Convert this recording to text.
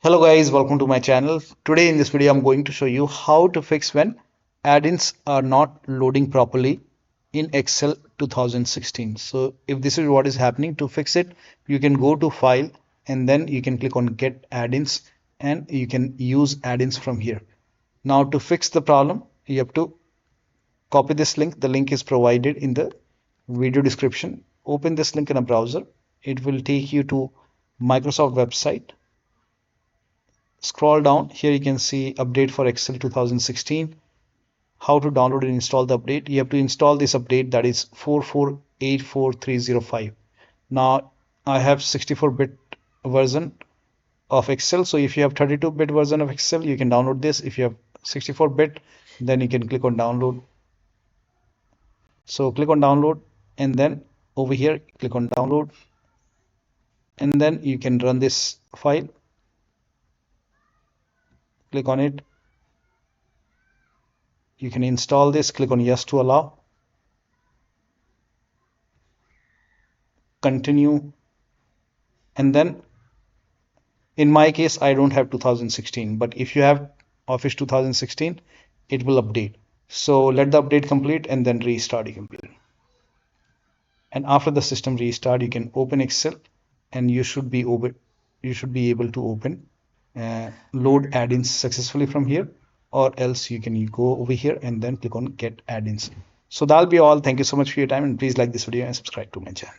Hello guys, welcome to my channel. Today in this video I'm going to show you how to fix when add-ins are not loading properly in Excel 2016. So if this is what is happening, to fix it you can go to file and then you can click on get add-ins and you can use add-ins from here. Now to fix the problem you have to copy this link. The link is provided in the video description. Open this link in a browser. It will take you to Microsoft website. Scroll down. Here you can see update for Excel 2016. How to download and install the update. You have to install this update, that is 4484305. Now I have 64-bit version of Excel. So if you have 32-bit version of Excel, you can download this. If you have 64-bit, then you can click on download. So click on download and then over here click on download and then you can run this file. Click on it. You can install this. Click on yes to allow. Continue. And then in my case I don't have 2016, but if you have Office 2016 it will update. So let the update complete and then restart your computer. And after the system restart you can open Excel and you should be able to open load add-ins successfully from here, or else you can go over here and then click on get add-ins. So that'll be all. Thank you so much for your time and please like this video and subscribe to my channel.